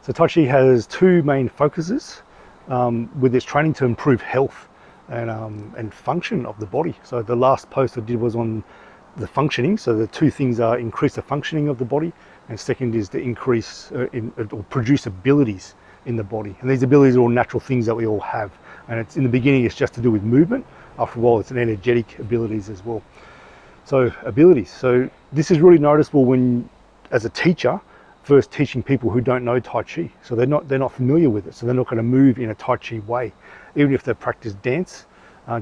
So Tai Chi has two main focuses with its training to improve health and function of the body. So the last post I did was on the functioning. So the two things are increase the functioning of the body, and second is to increase or produce abilities in the body. And these abilities are all natural things that we all have. And it's in the beginning, it's just to do with movement. After a while, it's an energetic abilities as well. So abilities. So this is really noticeable when, as a teacher, first teaching people who don't know Tai Chi. So they're not familiar with it. So they're not going to move in a Tai Chi way. Even if they practice dance,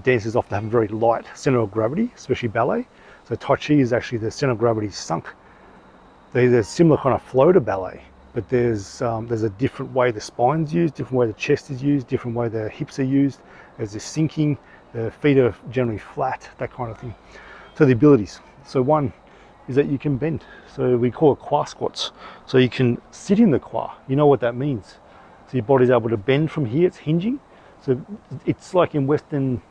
dancers often have a very light center of gravity, especially ballet. So Tai Chi is actually the center of gravity sunk. There's a similar kind of flow to ballet, but there's a different way the spine's used, different way the chest is used, different way the hips are used. There's this sinking, the feet are generally flat, that kind of thing. So the abilities. So one is that you can bend. So we call it kwa squats. So you can sit in the kwa. You know what that means. So your body's able to bend from here, it's hinging. So it's like in Western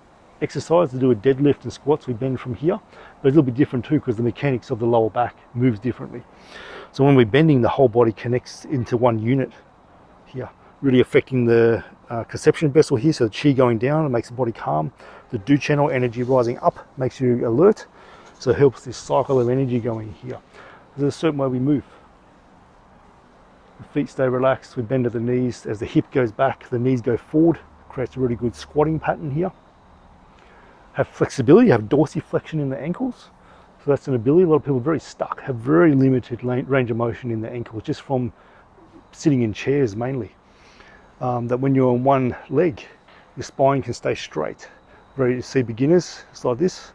exercise to do a deadlift and squats, we bend from here. But it's a little bit different too because the mechanics of the lower back moves differently. So when we're bending, the whole body connects into one unit here, really affecting the conception vessel here. So the chi going down, it makes the body calm. The Du channel energy rising up makes you alert. So it helps this cycle of energy going here. There's a certain way we move. The feet stay relaxed, we bend at the knees. As the hip goes back, the knees go forward. Creates a really good squatting pattern here. Have flexibility, have dorsiflexion in the ankles. So that's an ability. A lot of people are very stuck, have very limited range of motion in the ankles, just from sitting in chairs mainly. That when you're on one leg, your spine can stay straight. You see beginners, it's like this,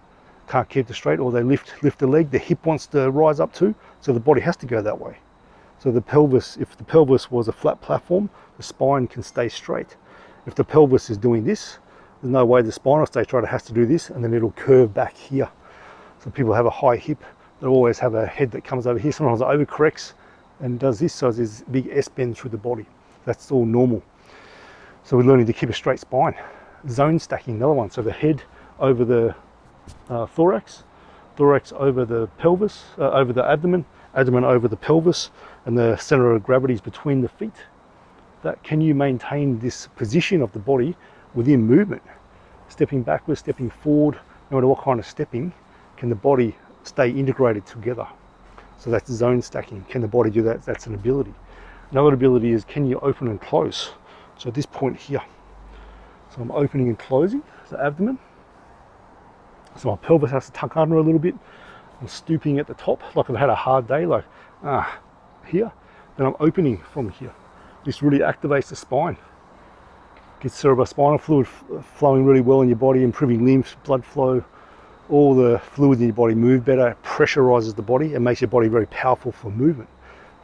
can't keep it straight, or they lift the leg, the hip wants to rise up too, so the body has to go that way. So the pelvis, if the pelvis was a flat platform, the spine can stay straight. If the pelvis is doing this, there's no way the spine will stay straight, it has to do this, and then it'll curve back here. So people have a high hip, they always have a head that comes over here, sometimes it overcorrects and does this, so there's big S-bend through the body. That's all normal. So we're learning to keep a straight spine. Zone stacking, another one. So the head over the thorax over the pelvis, over the abdomen over the pelvis, and the center of gravity is between the feet. That can you maintain this position of the body within movement? Stepping backwards, stepping forward, no matter what kind of stepping, can the body stay integrated together? So that's zone stacking. Can the body do that? That's an ability. Another ability is, can you open and close? So at this point here, so I'm opening and closing the abdomen. So my pelvis has to tuck under a little bit. I'm stooping at the top, like I've had a hard day, like here. Then I'm opening from here. This really activates the spine. Gets cerebrospinal fluid flowing really well in your body, improving lymph, blood flow. All the fluids in your body move better, it pressurizes the body and makes your body very powerful for movement.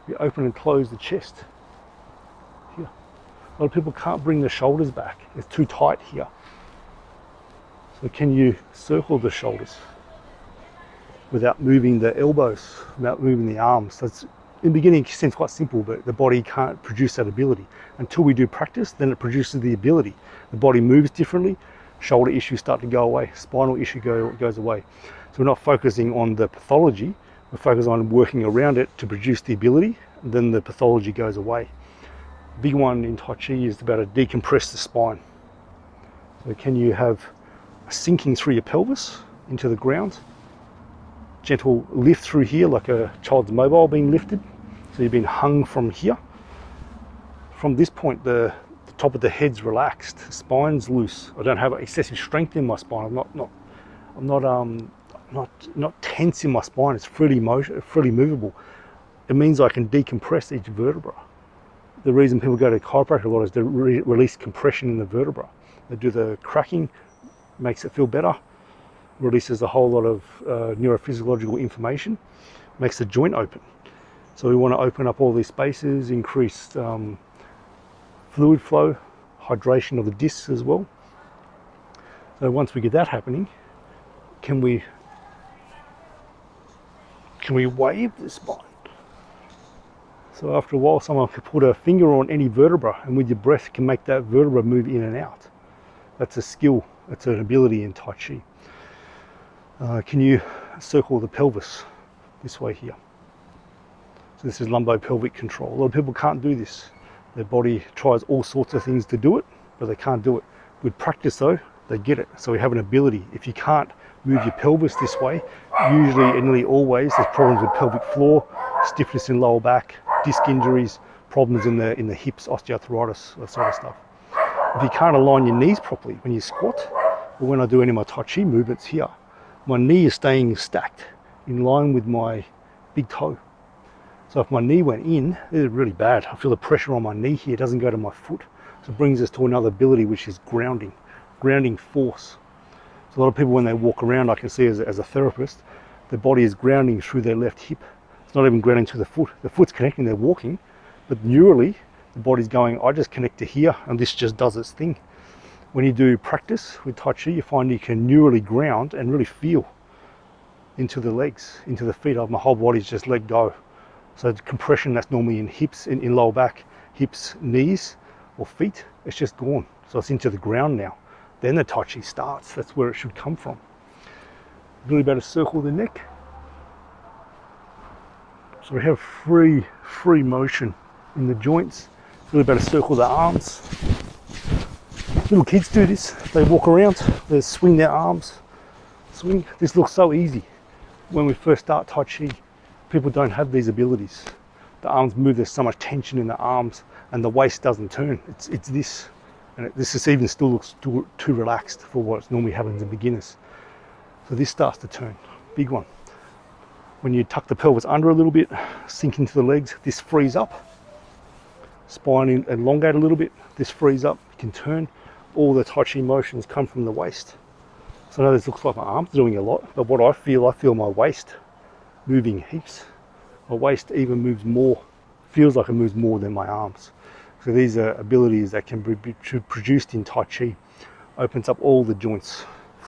You open and close the chest. Here. A lot of people can't bring the shoulders back. It's too tight here. So can you circle the shoulders without moving the elbows, without moving the arms? So it's, in the beginning it seems quite simple, but the body can't produce that ability. Until we do practice, then it produces the ability. The body moves differently, shoulder issues start to go away, spinal issue goes away. So we're not focusing on the pathology, we're focusing on working around it to produce the ability, and then the pathology goes away. The big one in Tai Chi is about to decompress the spine. So can you have a sinking through your pelvis into the ground, gentle lift through here like a child's mobile being lifted. So you've been hung from here. From this point, the top of the head's relaxed, the spine's loose. I don't have excessive strength in my spine. I'm not tense in my spine. It's freely movable. It means I can decompress each vertebra. The reason people go to chiropractor a lot is to release compression in the vertebra. They do the cracking, makes it feel better, releases a whole lot of neurophysiological information, makes the joint open. So we want to open up all these spaces, increase fluid flow, hydration of the discs as well. So once we get that happening, can we wave the spine? So after a while, someone could put a finger on any vertebra, and with your breath can make that vertebra move in and out. That's a skill, that's an ability in Tai Chi. Can you circle the pelvis this way here? So this is lumbo-pelvic control. A lot of people can't do this. Their body tries all sorts of things to do it, but they can't do it. With practice though, they get it. So we have an ability. If you can't move your pelvis this way, usually and nearly always there's problems with pelvic floor, stiffness in lower back, disc injuries, problems in the hips, osteoarthritis, that sort of stuff. If you can't align your knees properly when you squat, or when I do any of my Tai Chi movements here, my knee is staying stacked in line with my big toe. So if my knee went in, it's really bad. I feel the pressure on my knee here, it doesn't go to my foot. So it brings us to another ability, which is grounding force. So a lot of people, when they walk around, I can see as a therapist, their body is grounding through their left hip. It's not even grounding to the foot. The foot's connecting, they're walking, but neurally, the body's going, I just connect to here, and this just does its thing. When you do practice with Tai Chi, you find you can neurally ground and really feel into the legs, into the feet. My whole body's just let go. So the compression that's normally in hips, in lower back, hips, knees, or feet, it's just gone. So it's into the ground now. Then the Tai Chi starts. That's where it should come from. Really better circle the neck. So we have free motion in the joints. Really better circle the arms. Little kids do this. They walk around, they swing their arms. Swing. This looks so easy. When we first start Tai Chi, people don't have these abilities. The arms move, there's so much tension in the arms, and the waist doesn't turn. It's this. And this is even still looks too relaxed for what normally happens in beginners. So this starts to turn. Big one. When you tuck the pelvis under a little bit, sink into the legs, this frees up. Spine elongate a little bit, this frees up. You can turn. All the Tai Chi motions come from the waist. So I know this looks like my arms doing a lot, but what I feel my waist moving heaps. My waist even moves more, feels like it moves more than my arms. So these are abilities that can be produced in Tai Chi. Opens up all the joints.